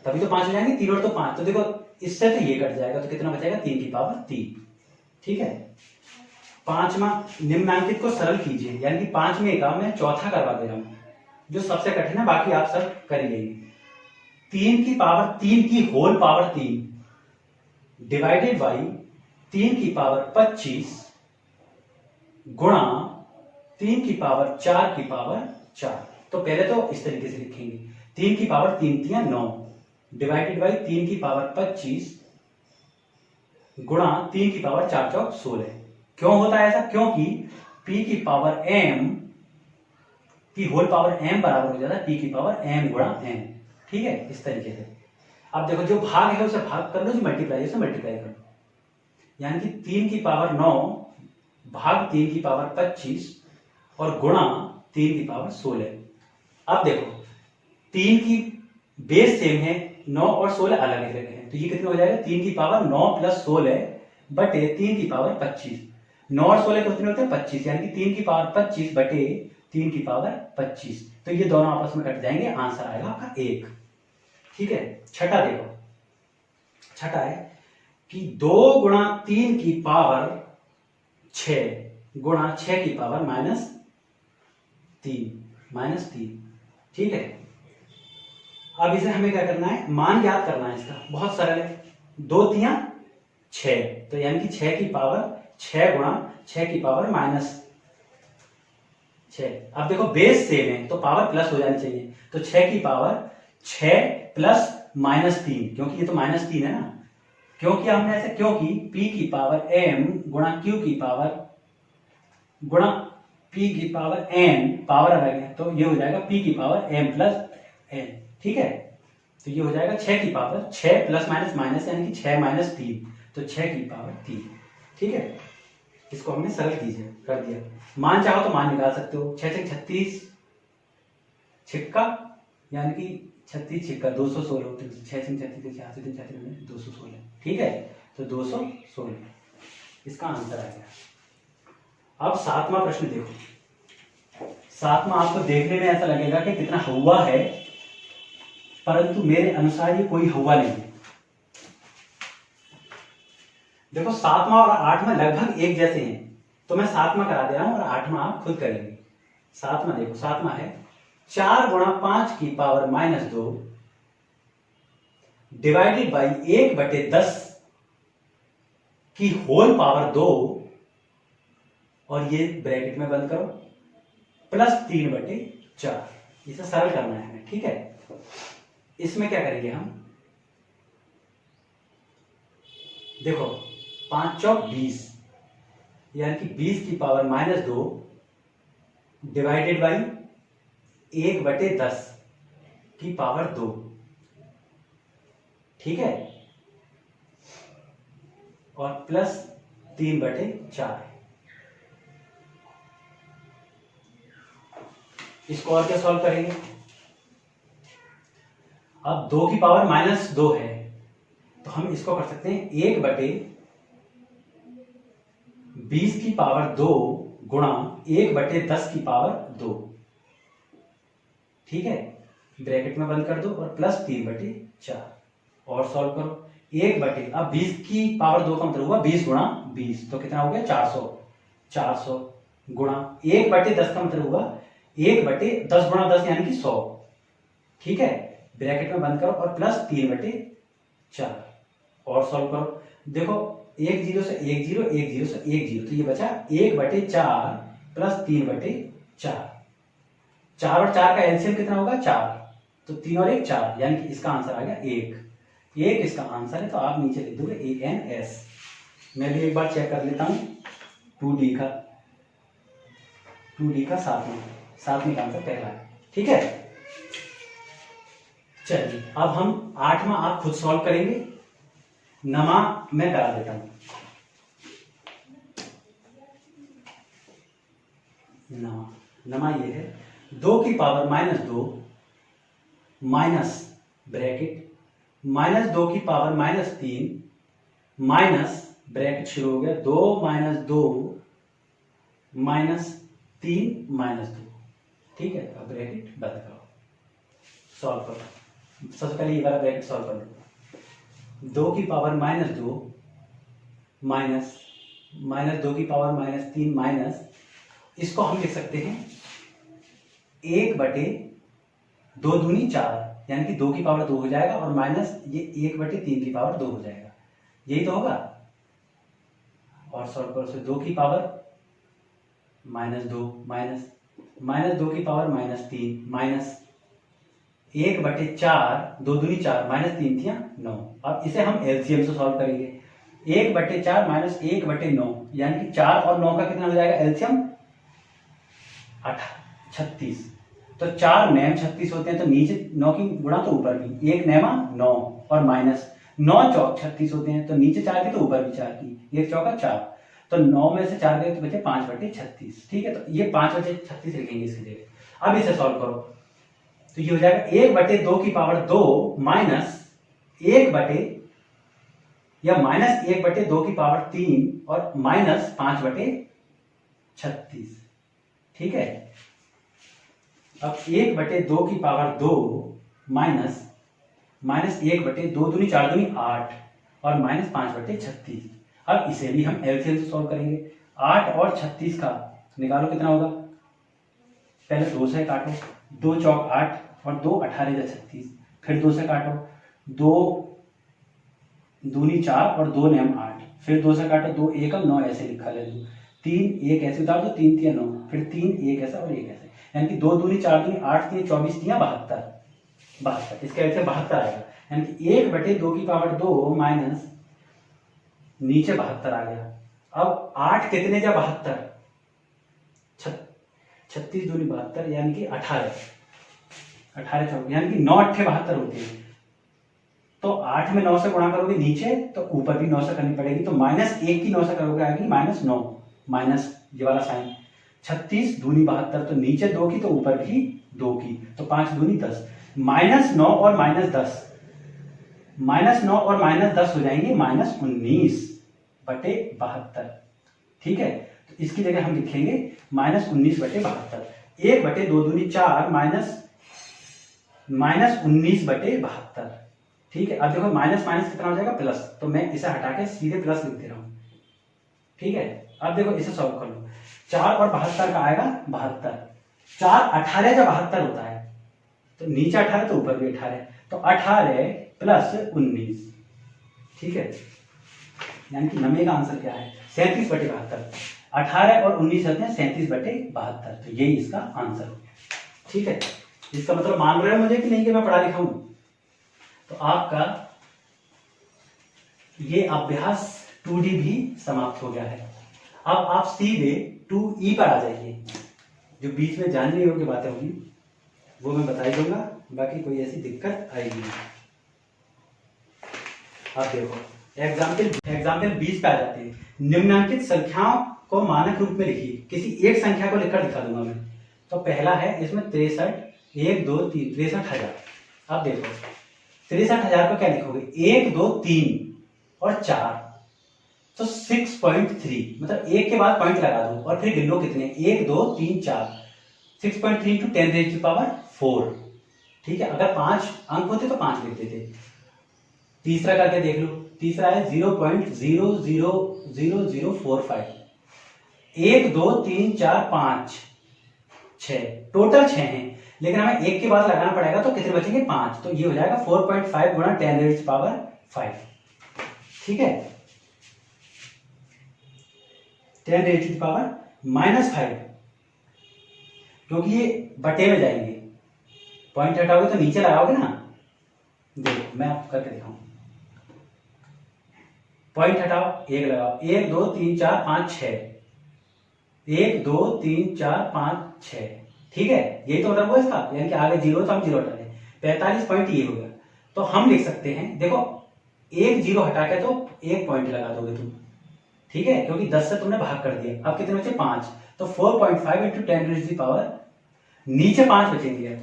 तभी तो 5 हो जाएंगे, 3 और 2 5, तो देखो इससे तो ये कट जाएगा तो कितना बचेगा 3 की पावर 3। ठीक है, पांचवा निम्नांकित को सरल कीजिए, यानी कि 5 में का मैं चौथा करवा दे रहा हूं, जो सबसे कठिन है, बाकी आप सब कर लेंगे। 3 की पावर 3 की होल पावर 3 डिवाइडेड बाई 3 की पावर 25 गुणा 3 की पावर 4 की पावर 4। तो पहले तो इस तरीके से लिखेंगे, 3 की पावर 3 3 9 डिवाइडेड बाई 3 की पावर 25 गुणा 3 की पावर 4 चौक 16। क्यों होता है ऐसा? क्योंकि p की पावर m की होल पावर m बराबर हो जाता है p की पावर m गुणा n। ठीक है, इस तरीके से। अब देखो जो भाग है उसे भाग कर लो, जो मल्टीप्लाई है उसे मल्टीप्लाई कर लो, यानी कि 3 की पावर 9 भाग 3 की पावर 25 और गुणा 3 की पावर 16। अब देखो 3 की बेस सेम है, 9 और 16 अलग अलग है, तो ये कितना हो जाएगा 3 की पावर 9 प्लस 16 बटे 3 की पावर 25। 9 और 16 कितने होते हैं 25, यानी कि 3 की पावर 25 बटे 3 की पावर 25, तो ये दोनों आपस में कट जाएंगे, आंसर आएगा आपका 1। ठीक है। छठा देखो, छठा है कि 2 गुणा 3 की पावर 6 गुणा 6 की पावर -3। ठीक है। अब इसे हमें क्या करना है, मान याद करना है इसका, बहुत सरल है। 2 तियां 6, तो यानी कि 6 की पावर 6 गुणा 6 की पावर -6। अब देखो बेस सेम है तो पावर प्लस हो जानी चाहिए, तो 6 की पावर 6 प्लस -3, क्योंकि ये तो -3 है ना, क्योंकि हमने ऐसे क्योंकि p की पावर m गुणा q की पावर गुणा p की पावर n, पावर अलग है, तो ये हो जाएगा p की पावर m प्लस n। ठीक है। तो ये हो जाएगा 6 की पावर 6 प्लस माइनस माइनस, यानी कि 6 - 3, तो 6 की पावर 3। ठीक है। इसको हमने सरल कीजिए कर दिया। मान चाहो तो मान निकाल सकते हो, 6 से 36 छिक्का, यानी कि 36 छिक्का 216 होते हैं, 6 से 36 216। ठीक है, तो 216 इसका आंसर आ गया। अब 7वां प्रश्न देखो। 7वां आपको देखने में ऐसा लगेगा कि कितना हवा है, परंतु मेरे अनुसार ये कोई हवा नहीं है। देखो 7वां और 8वां लगभग एक जैसे हैं, तो मैं 7वां करा दे रहा हूं और 8वां आप खुद करेंगे। 7वां देखो, 7वां है 4 गुणा 5 की पावर -2 डिवाइडेड बाई 1/10 की होल पावर 2, और ये ब्रैकेट में बंद करो, प्लस 3/4। इसे सरल करना है हमें। ठीक है। इसमें क्या करेंगे हम, देखो 5 चौक 20, यानी कि 20 की पावर -2 डिवाइडेड बाई 1/10 की पावर 2। ठीक है, और प्लस 3/4। इसको और क्या सॉल्व करेंगे। अब 2 की पावर -2 है, तो हम इसको कर सकते हैं 1/20 की पावर 2 गुणा 1/10 की पावर 2। ठीक है, ब्रैकेट में बंद कर दो और प्लस 3/4 और सॉल्व करो। अब 20 की पावर 2 का मतलब हुआ 20 गुणा 20, तो कितना हो गया 400। 400 गुणा 1/10 का मतलब हुआ 1/10 गुणा 10, यानी कि 100। ठीक है, ब्रैकेट में बंद करो और प्लस 3/4 और सॉल्व करो। देखो 1 0 से 1 0, 1 0 से 1 0, तो ये बचा 1/4 प्लस 3/4। 4 और 4 का एलसीएम कितना होगा 4, तो 3 और 1 4, यानी कि इसका आंसर आ गया 1 इसका आंसर है। तो आप नीचे लिख दोगे ANS। मैं भी एक बार चेक कर लेता हूं 2D का 7वां का आंसर पहला है। ठीक है, चलिए अब हम 8वां आप खुद सॉल्व करेंगे, 9वां मैं करा देता हूं। 9वां ये है 2 की पावर -2 माइनस ब्रैकेट -2 की पावर -3 माइनस ब्रैकेट शुरू हो गया 2 - 2 -3 -2। ठीक है, अब ब्रैकेट बंद करो, सॉल्व करो। सबसे पहले ये वाला ब्रैकेट सॉल्व कर लो। 2 की पावर -2 माइनस -2 की पावर -3 माइनस, इसको हम लिख सकते हैं 1/2 दूनी 4, यानी कि 2 की पावर 2 हो जाएगा, और माइनस ये 1/3 की पावर 2 हो जाएगा, यही तो होगा। और सॉल्व करो, 2 की पावर -2 माइनस 2 की पावर -3 माइनस 1/4, 2 दूनी 4 -3 थी 9। अब इसे हम एलसीएम से सॉल्व करेंगे। 1/4 माइनस 1/9, यानी कि 4 और 9 का कितना हो जाएगा एलसीएम 36। तो 4 नैम 36 होते हैं, तो नीचे 9 की गुणा तो ऊपर भी, 1 नैमा 9 और माइनस 9 चौक 36 होते हैं, तो नीचे 4 की तो ऊपर भी 4 की, 1 चौका 4, तो 9 में से 4 गए तो बचे 5/36। ठीक है, तो ये 5/36 लिखेंगे इसकी जगह। अब इसे सॉल्व करो तो ये हो जाएगा 1/2 की पावर 2 माइनस 1/2 की पावर 3 और माइनस 5/36। ठीक है, अब 1/2 की पावर 2 माइनस 1/2 दूनी 4 दूनी 8 और माइनस 5/36। अब इसे भी हम एलसीएम से सॉल्व करेंगे। 8 और 36 का निकालो कितना होगा, पहले 2 से काटो, 2 चौक 8 और 2 18 जा 36, फिर 2 से काटो, 2 दूनी 4 और 2 नैम 8, फिर 2 से काटो, 2 एकम 9 ऐसे लिखा ले लो, 3 1 ऐसे उतार दो, 3 3 9, फिर 3 1 ऐसा और 1 ऐसे, यानी कि 2 दूनी 4 दूनी 8 3 24 3 72, इसके ऐसे 72 आएगा, यानी कि 1/2 की पावर 2 माइनस नीचे 72 आ गया। अब 8 कितने जा 72, 36 दूनी 72 यानी कि 18 24 यानी कि 9 8 72 होती है। तो 8 में 9 से गुणा करोगे नीचे तो ऊपर भी 9 से करनी पड़ेगी, तो -1 की 9 से करोगे आएगी -9, माइनस ये वाला साइन, 36 दूनी 72, तो नीचे 2 की तो ऊपर भी 2 की, तो 5 दूनी 10, -9 और -10, -9 और -10 हो जाएंगे -19/72। ठीक है, तो इसकी जगह हम लिखेंगे -19/72। 1/2 दूनी 4 -19/72। ठीक है, अब देखो माइनस माइनस कितना हो जाएगा प्लस, तो मैं इसे हटा के सीधे प्लस लिख दे रहा हूं। ठीक है, अब देखो इसे सॉल्व कर लो, 4 और 72 का आएगा 72, 4 18 जब 72 होता है तो नीचे 18 तो ऊपर भी 18, तो 18 प्लस 19। ठीक है, यानी कि नंबर का आंसर क्या है 37/72। 18 और 19 होते हैं 37/72, तो यही इसका आंसर हो गया। ठीक है, इसका मतलब मान रहे हो मुझे कि नहीं कि मैं पढ़ा लिखा हूं। तो आपका ये अभ्यास 2D भी समाप्त हो गया है। अब आप सीधे 2E पर आ जाइए। जो बीच में जानने योग्य बातें होगी वो मैं बता ही दूंगा, बाकी कोई ऐसी दिक्कत आएगी नहीं। आप देखो एग्जाम्पल 20 पे आ जाते हैं। निम्नलिखित संख्याओं को मानक रूप में लिखिए। किसी एक संख्या को लिखकर दिखा दूंगा मैं। तो पहला है इसमें 63, 1 2 3, 63,000। अब देखो 63,000 को क्या लिखोगे, 1 2 3 और 4, तो 6.3, मतलब एक के बाद पॉइंट लगा दो और फिर गिन लो कितने, 1 2 3 4, 6.3 × 10⁴। ठीक है, अगर 5 अंक होते तो 5 लिख देते। तीसरा करके देख लो, तीसरा है 0.000045। 1 2 3 4 5 6, टोटल 6 हैं, लेकिन हमें एक के बाद लगाना पड़ेगा, तो कितने बचेंगे 5, तो ये हो जाएगा 4.5 × 10⁵ ठीक है, 10⁻⁻⁵, क्योंकि ये बटे में जाएंगे, पॉइंट हटाओगे तो नीचे लगाओगे ना। देखो मैं आपको करके दिखाऊं, पॉइंट हटाओ, 1 लगाओ, 1 2 3 4 5 6, 1 2 3 4 5 6। ठीक है, यही तो मतलब वो इसका, यानी कि आगे 0 तो हम 0 हटा दें, 45 पॉइंट ये हो गया। तो हम लिख सकते हैं, देखो 1 0 हटा के तो 1 पॉइंट लगा दोगे तुम। ठीक है, क्योंकि 10 से तुमने भाग कर दिया, अब कितने बचे 5, तो 4.5 × 10⁻⁵, नीचे 5 बचेंगे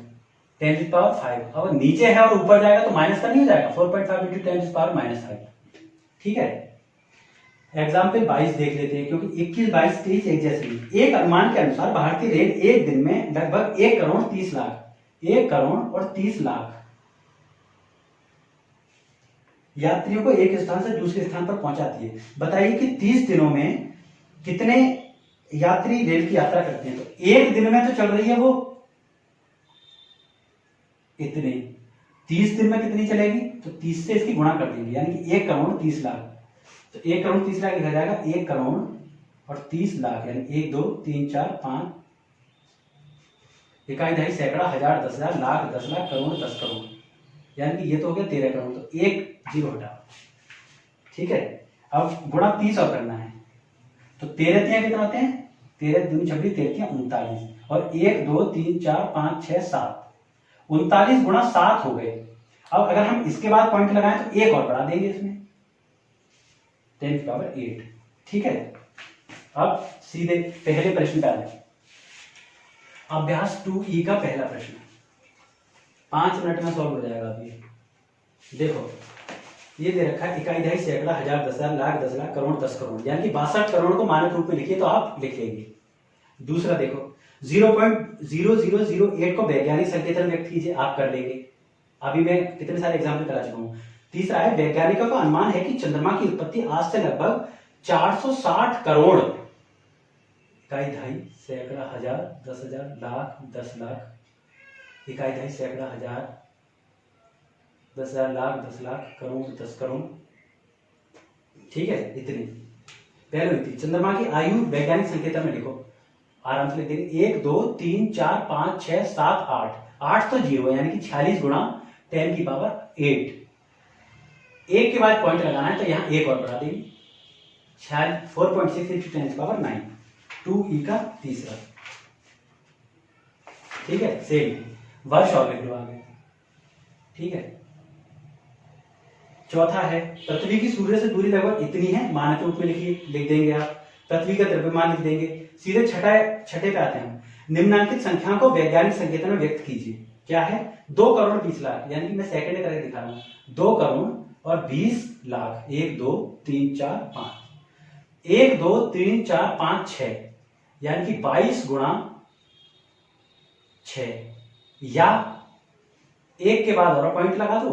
10⁵। अगर नीचे है और ऊपर जाएगा तो माइनस का नहीं हो जाएगा, 4.5 × 10⁻⁵। ठीक है, एग्जाम्पल 22 देख लेते हैं, क्योंकि 21 22 23 एक जैसे ही। एक अनुमान के अनुसार भारतीय रेल एक दिन में लगभग 1 करोड़ 30 लाख 1 करोड़ और 30 लाख यात्रियों को एक स्थान से दूसरे स्थान पर पहुंचाती है। बताइए कि 30 दिनों में कितने यात्री रेल की यात्रा करते हैं। तो एक दिन में तो चल रही है वो इतने, 30 दिन में कितनी चलेगी, तो 30 से इसकी गुणा कर देंगे, यानी कि 1 करोड़ 30 लाख। तो 1 करोड़ 30 लाख लिखा जाएगा 1 करोड़ और 30 लाख, यानी 1 2 3 4 5 इकाई दहाई सैकड़ा हजार 10,000 लाख 10 लाख करोड़ 10 करोड़, यानी कि ये तो हो गया 13 करोड़। तो 1 0 हटा। ठीक है, अब गुणा 30 और करना है, तो 13 3 कितना होते हैं 13 दूनी 26, 13 39, और 1 2 3 4 5 6 7, 39 गुणा 7 हो गए। अब अगर हम इसके बाद पॉइंट लगाएं तो एक और बढ़ा देंगे इसमें, 10⁸। ठीक है, अब सीधे पहले प्रश्न पे आ जाए। अभ्यास 2E का पहला प्रश्न 5 मिनट में सॉल्व हो जाएगा। अब ये देखो, ये दे रखा है इकाई, दहाई, सैकड़ा, हजार, 10,000, लाख, 10 लाख, करोड़, 10 करोड़, यानी कि 62 करोड़ को मानक रूप में लिखिए तो आप लिख लेंगे। दूसरा देखो 0.0008 को वैज्ञानिक संकेतन में व्यक्त कीजिए, आप कर लेंगे, अभी मैं कितने सारे एग्जाम्पल करा चुका हूं। तीसरा है वैज्ञानिकों का अनुमान है कि चंद्रमा की उत्पत्ति आज से लगभग 460 करोड़, इकाई, दहाई, सैकड़ा, हजार, 10,000, लाख, 10 लाख, इकाई, दहाई, सैकड़ा, हजार, 10,000, लाख, 10 लाख, करोड़, 10 करोड़। ठीक है, इतनी पहले हुई थी। चंद्रमा की आयु वैज्ञानिक संकेतन में लिखो, आराम से लिख देंगे। 1 2 3 4 5 6 7 8, 8 तो 0 यानी कि 46 गुणा 10⁸। एक के बाद पॉइंट लगाना है तो यहां एक और बढ़ा देंगे, 4.6 × 10⁹ 2E का तीसरा। ठीक है, सेम वर्ष और लिख लो आगे। ठीक है, चौथा है पृथ्वी की सूर्य से दूरी लगभग इतनी है, मानक रूप में लिखिए, लिख देंगे आप। पृथ्वी का द्रव्यमान लिख देंगे। सीधे छठे पे आते हैं। निम्नलिखित संख्याओं को वैज्ञानिक संकेतन में व्यक्त कीजिए। क्या है? 2 करोड़ 20 लाख, यानी कि मैं सेकंड करके दिखा रहा हूं, 2 करोड़ और 20 लाख, 1 2 3 4 5, 1 2 3 4 5 6, यानी कि 22 गुणा 6, या एक के बाद और पॉइंट लगा दो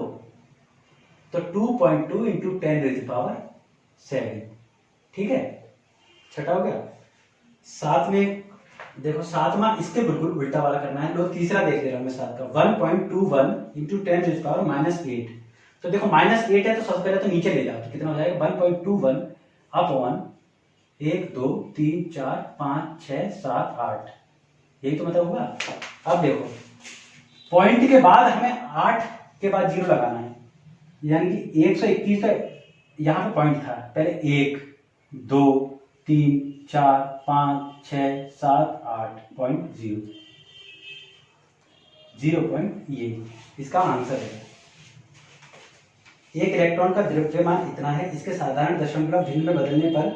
तो 2.2 × 10⁻7। ठीक है, छठा हो गया। साथ में देखो, सातवां इसके बिल्कुल उल्टा वाला करना है। लो तीसरा देख ले रहा हूं मैं, सात का 1.21 × 10⁻−8। तो देखो -8 है तो सबसे पहले तो नीचे ले जाओ, तो कितना हो जाएगा 1.21 अपॉन 1 2 3 4 5 6 7 8, यही तो मतलब हुआ। अब देखो पॉइंट के बाद हमें 8 के बाद 0 लगाना है, यानी कि 121 का यहां पे पॉइंट था, पहले 1 2 3 4 5 6 7 8.0 ये इसका आंसर है। एक इलेक्ट्रॉन का द्रव्यमान इतना है, इसके साधारण दशमलव भिन्न में बदलने पर